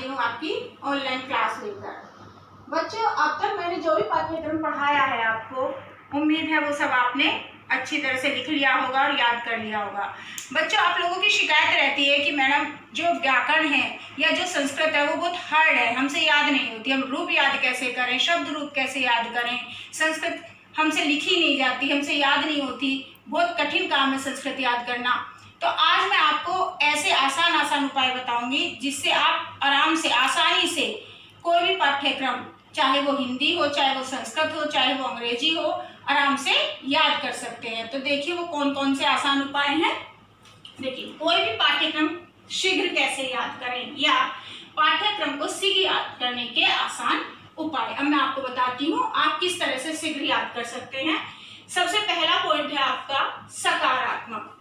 हूँ आपकी online class लेकर। बच्चों, अब तक मैंने जो भी पाठ्यक्रम पढ़ाया है आपको, उम्मीद है वो सब आपने अच्छी तरह से लिख लिया होगा और याद कर लिया होगा। बच्चों, आप लोगों की शिकायत रहती है कि मैडम जो व्याकरण है या जो संस्कृत है वो बहुत हार्ड है, हमसे याद नहीं होती, हम रूप याद कैसे करें, शब्द रूप कैसे याद करें, संस्कृत हमसे लिखी नहीं जाती, हमसे याद नहीं होती, बहुत कठिन काम है संस्कृत याद करना। तो आज मैं आपको ऐसे आसान उपाय बताऊंगी जिससे आप आराम से, आसानी से कोई भी पाठ्यक्रम, चाहे वो हिंदी हो, चाहे वो संस्कृत हो, चाहे वो अंग्रेजी हो, आराम से याद कर सकते हैं। तो देखिए वो कौन कौन से आसान उपाय हैं। देखिए, कोई भी पाठ्यक्रम शीघ्र कैसे याद करें या पाठ्यक्रम को शीघ्र याद करने के आसान उपाय अब मैं आपको बताती हूँ, आप किस तरह से शीघ्र याद कर सकते हैं। सबसे पहला पॉइंट है आपका सकारात्मक।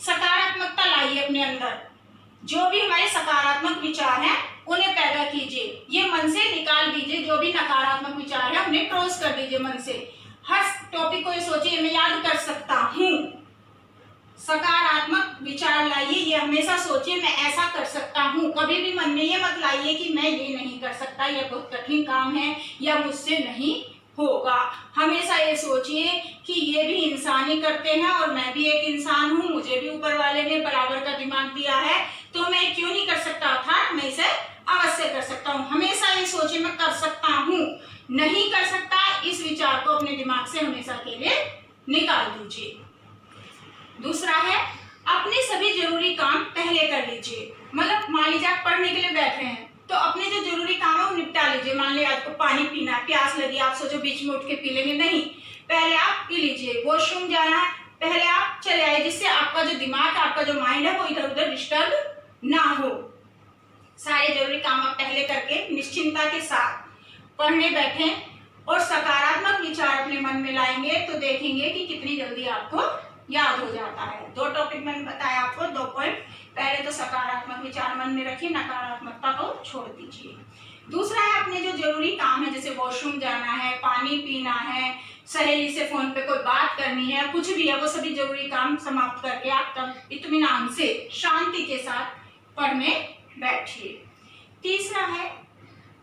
सकारात्मकता लाइए अपने अंदर। जो भी हमारे सकारात्मक विचार हैं उन्हें पैदा कीजिए, ये मन से निकाल दीजिए। जो भी नकारात्मक विचार है उन्हें क्रॉस कर दीजिए मन से। हर टॉपिक को ये सोचिए मैं याद कर सकता हूँ। सकारात्मक विचार लाइए, ये हमेशा सोचिए मैं ऐसा कर सकता हूँ। कभी भी मन में ये मत लाइए कि मैं ये नहीं कर सकता, यह बहुत कठिन काम है या मुझसे नहीं होगा। हमेशा ये सोचिए कि ये भी इंसान ही करते हैं और मैं भी एक इंसान हूँ, मुझे भी ऊपर वाले ने बराबर का दिमाग दिया है, तो मैं क्यों नहीं कर सकता, अर्थात मैं इसे अवश्य कर सकता हूँ। हमेशा ये सोचिए मैं कर सकता हूँ, नहीं कर सकता, इस विचार को अपने दिमाग से हमेशा के लिए निकाल दीजिए। दूसरा है अपने सभी जरूरी काम पहले कर लीजिए। मतलब मान लीजिए आप पढ़ने के लिए बैठे हैं तो अपने जो जरूरी काम है वो निपटा लीजिए। मान लीजिए आपको पानी पीना है, प्यास लगी, आप सोचो बीच में उठ के पी लेंगे, नहीं, पहले आप पी लीजिए। वॉशरूम जाना है, पहले आप चले आइए, जिससे आपका जो दिमाग, आपका जो माइंड है वो इधर उधर डिस्टर्ब ना हो। सारे जरूरी काम आप पहले करके निश्चिंता के साथ पढ़ने बैठे और सकारात्मक विचार अपने मन में लाएंगे तो देखेंगे कि कितनी जल्दी आपको याद हो जाता है। दो टॉपिक मैंने बताया आपको, 2 पॉइंट। पहले तो सकारात्मक विचार मन में रखिए, नकारात्मकता को छोड़ दीजिए। दूसरा है अपने जो जरूरी काम है, जैसे वॉशरूम जाना है, पानी पीना है, सहेली से फोन पे कोई बात करनी है, कुछ भी है, वो सभी जरूरी काम समाप्त करके आप तब इत्मीनान से, शांति के साथ पढ़ने बैठिए। तीसरा है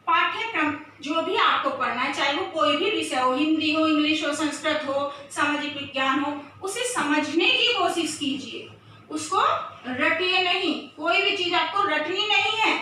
पाठ्यक्रम जो भी आपको पढ़ना है, चाहे वो कोई भी विषय हो, हिंदी हो, इंग्लिश हो, संस्कृत हो, सामाजिक विज्ञान हो, उसे समझने की कोशिश कीजिए। उसको रटिए नहीं, कोई भी चीज आपको रटनी नहीं है,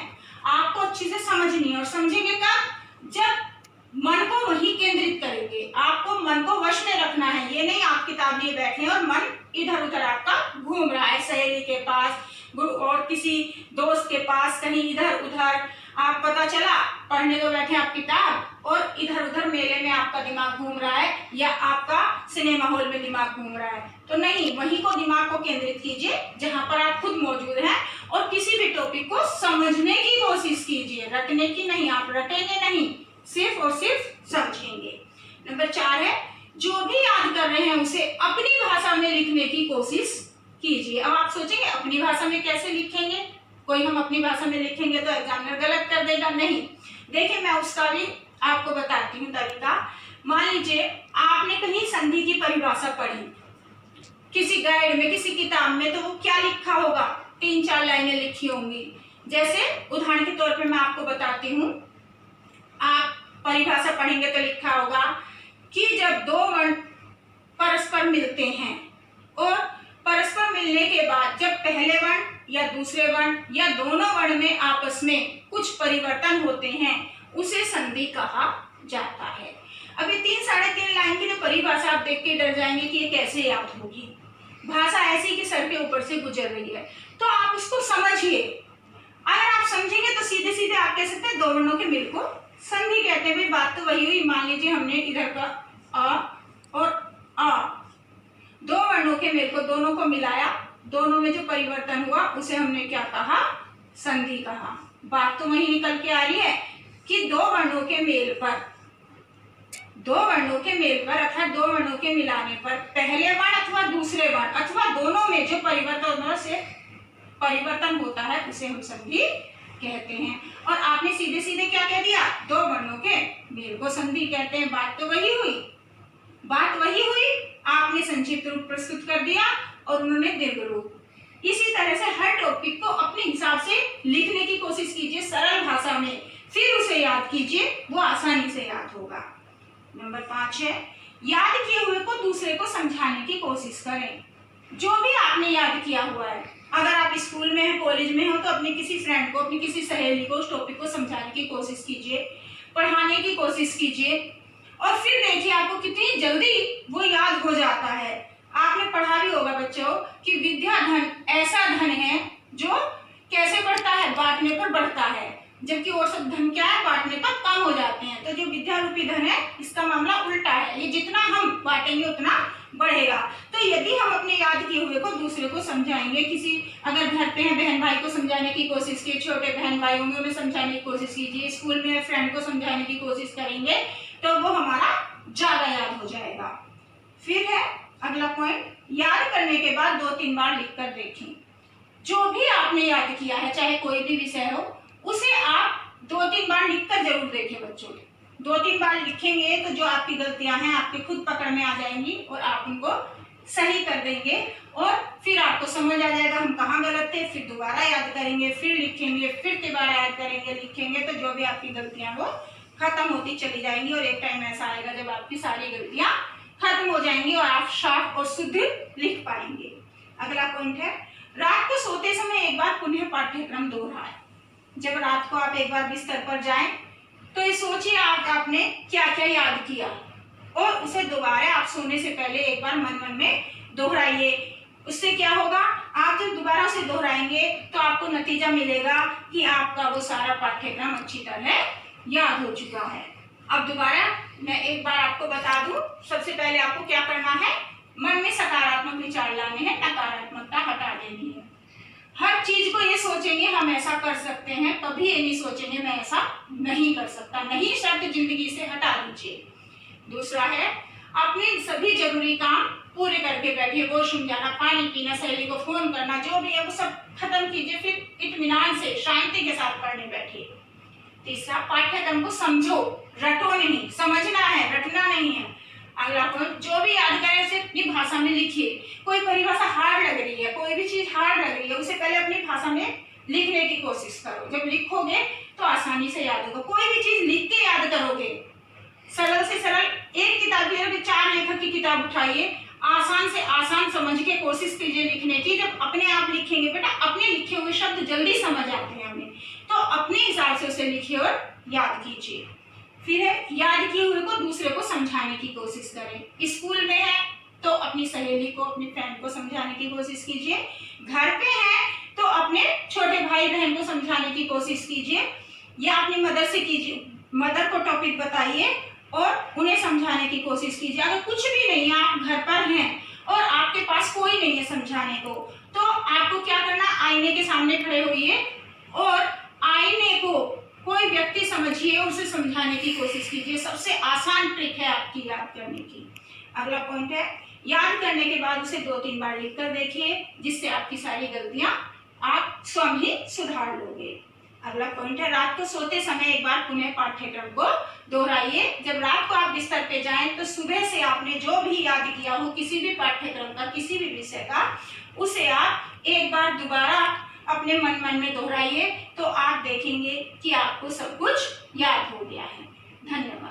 आपको अच्छी से समझनी है। और समझेंगे कब? जब मन को वही केंद्रित करेंगे। आपको मन को वश में रखना है, ये नहीं आप किताब लिए बैठे हैं और मन इधर उधर आपका घूम रहा है, सहेली के पास और किसी दोस्त के पास, कहीं इधर उधर। आप पता चला पढ़ने तो बैठे आप किताब और इधर उधर मेले में आपका दिमाग घूम रहा है या आपका सिनेमा हॉल में दिमाग घूम रहा है, तो नहीं, वहीं को दिमाग को केंद्रित कीजिए जहां पर आप खुद मौजूद हैं और किसी भी टॉपिक को समझने की कोशिश कीजिए, रटने की नहीं। आप रटेंगे नहीं, सिर्फ और सिर्फ समझेंगे। नंबर 4 है जो भी याद कर रहे हैं उसे अपनी भाषा में लिखने की कोशिश कीजिए। अब आप सोचेंगे अपनी भाषा में कैसे लिखेंगे, कोई हम अपनी भाषा में लिखेंगे तो एग्जामिनर गलत कर देगा, नहीं। देखिए मैं उसका भी आपको बताती हूँ तरीका। मान लीजिए आपने कहीं संधि की परिभाषा पढ़ी किसी गाइड में, किसी किताब में, तो वो क्या लिखा होगा, 3-4 लाइनें लिखी होंगी। जैसे उदाहरण के तौर पे मैं आपको बताती हूँ, आप परिभाषा पढ़ेंगे तो लिखा होगा कि जब 2 वर्ण परस्पर मिलते हैं और परस्पर मिलने के बाद जब पहले वर्ण या दूसरे वर्ण या दोनों वर्ण में आपस में कुछ परिवर्तन होते हैं उसे संधि कहा जाता है। अब ये 3-3.5 लाइन की जो परिभाषा आप देख के डर जाएंगे कि ये कैसे याद होगी। भाषा ऐसी कि सर के ऊपर से गुजर रही है, तो आप उसको समझिए। अगर आप समझेंगे तो सीधे सीधे आप कह सकते हैं 2 वर्णों के मिल को संधि कहते हैं। बात तो वही हुई। मान लीजिए हमने इधर का अ और आ, 2 वर्णों के मेल को, दोनों को मिलाया, दोनों में जो परिवर्तन हुआ उसे हमने क्या कहा, संधि कहा। बात तो वही निकल के आ रही है कि 2 वर्णों के मेल पर, 2 वर्णों के मेल पर अर्थात 2 वर्णों के मिलाने पर पहले वर्ण अथवा दूसरे वर्ण अथवा दोनों में जो परिवर्तन होता है उसे हम संधि कहते हैं। और आपने सीधे सीधे क्या कह दिया, 2 वर्णों के मेल को संधि कहते हैं। बात तो वही हुई, बात वही हुई। आपने संक्षिप्त रूप प्रस्तुत कर दिया और उन्होंने दीर्घ रूप। इसी तरह से हर टॉपिक को अपने हिसाब से लिखने की कोशिश कीजिए सरल भाषा में, फिर उसे याद कीजिए, वो आसानी से याद होगा। नंबर 5 है याद किए हुए को दूसरे को समझाने की कोशिश करें। जो भी आपने याद किया हुआ है, अगर आप स्कूल में हैं, कॉलेज में हो, तो अपने किसी फ्रेंड को, अपनी किसी सहेली को उस टॉपिक को समझाने की कोशिश कीजिए, पढ़ाने की कोशिश कीजिए, और फिर देखिए आपको कितनी जल्दी वो याद हो जाता है। आपने पढ़ा भी होगा बच्चों कि विद्या धन ऐसा धन है जो कैसे बढ़ता है, बांटने पर बढ़ता है, जबकि और सब धन क्या है, बांटने पर कम हो जाते हैं। तो जो विद्या रूपी धन है, इसका मामला उल्टा है, ये जितना हम बांटेंगे उतना बढ़ेगा। तो यदि हम अपने याद किए हुए को दूसरे को समझाएंगे, किसी अगर घर पे हैं बहन भाई को समझाने की कोशिश कीजिए, छोटे बहन भाई होंगे उन्हें समझाने की कोशिश कीजिए, स्कूल में फ्रेंड को समझाने की कोशिश करेंगे, तो वो हमारा ज्यादा याद हो जाएगा। फिर है अगला पॉइंट, याद करने के बाद 2-3 बार लिख कर देखें। जो भी आपने याद किया है, चाहे कोई भी विषय हो, उसे आप 2-3 बार लिख कर जरूर देखें बच्चों। 2-3 बार लिखेंगे तो जो आपकी गलतियां हैं आपके खुद पकड़ में आ जाएंगी और आप उनको सही कर देंगे, और फिर आपको समझ आ जाएगा हम कहाँ गलत थे। फिर दोबारा याद करेंगे, फिर लिखेंगे, फिर दोबारा याद करेंगे, लिखेंगे, तो जो भी आपकी गलतियां वो खत्म होती चली जाएंगी, और एक टाइम ऐसा आएगा जब आपकी सारी गलतियां खत्म हो जाएंगी और आप साफ और शुद्ध लिख पाएंगे। अगला पॉइंट है रात को सोते समय एक बार पुनः पाठ्यक्रम दोहराएं। जब रात को आप एक बार बिस्तर पर जाएं तो ये सोचिए आपने क्या क्या याद किया, और उसे दोबारा आप सोने से पहले एक बार मन मन में दोहराइए। उससे क्या होगा, आप जब दोबारा उसे दोहराएंगे तो आपको नतीजा मिलेगा कि आपका वो सारा पाठ्यक्रम अच्छी तरह याद हो चुका है। अब दोबारा मैं एक बार आपको बता दूं, सबसे पहले आपको क्या करना है, मन में सकारात्मक विचार लाने हैं, नकारात्मकता हटा देनी है। हर चीज को ये सोचेंगे हम ऐसा कर सकते हैं, कभी ये नहीं सोचेंगे मैं ऐसा नहीं कर सकता। नहीं शब्द जिंदगी से हटा दीजिए। दूसरा है अपने सभी जरूरी काम पूरे करके बैठिए, वॉशरूम जाना, पानी पीना, सहेली को फोन करना, जो भी है वो सब खत्म कीजिए, फिर इत्मीनान से शांति के साथ पढ़ने बैठिए। तीसरा, पाठ्यक्रम को समझो, रटो नहीं, समझना है, रटना नहीं है। अगला पॉइंट, जो भी याद करें उसे अपनी भाषा में लिखिए। कोई परिभाषा हार्ड लग रही है, कोई भी चीज हार्ड लग रही है, उसे पहले अपनी भाषा में लिखने की कोशिश करो। जब लिखोगे तो आसानी से याद होगा। कोई भी चीज लिख के याद करोगे, सरल से सरल एक किताब ले, 4 लेखक की किताब उठाइए, आसान से आसान समझ के कोशिश कीजिए लिखने की। जब अपने आप लिखेंगे बेटा, अपने लिखे हुए शब्द जल्दी समझ आते हैं हमें, तो अपने हिसाब से उसे लिखिए और याद कीजिए। फिर है याद किए हुए को दूसरे को समझाने की कोशिश करें। स्कूल में है तो अपनी सहेली को, अपनी फ्रेंड को समझाने की कोशिश कीजिए। घर पे है तो अपने छोटे भाई बहन को समझाने की कोशिश कीजिए, या अपनी मदर से कीजिए, मदर को टॉपिक बताइए और उन्हें समझाने की कोशिश कीजिए। अगर कुछ भी नहीं है, आप घर पर हैं और आपके पास कोई नहीं है समझाने को, तो आपको क्या करना, आईने के सामने खड़े होइए और आईने को कोई व्यक्ति समझिए, उसे समझाने की कोशिश कीजिए। सबसे आसान ट्रिक है आपकी याद करने की। अगला पॉइंट है याद करने के बाद उसे 2-3 बार लिख कर देखिए, जिससे आपकी सारी गलतियां आप स्वयं ही सुधार लोगे। अगला पॉइंट है रात को सोते समय एक बार पुनः पाठ्यक्रम को दोहराइए। जब रात को आप बिस्तर पे जाएं तो सुबह से आपने जो भी याद किया हो किसी भी पाठ्यक्रम का, किसी भी विषय का, उसे आप एक बार दोबारा अपने मन में दोहराइए, तो आप देखेंगे कि आपको सब कुछ याद हो गया है। धन्यवाद।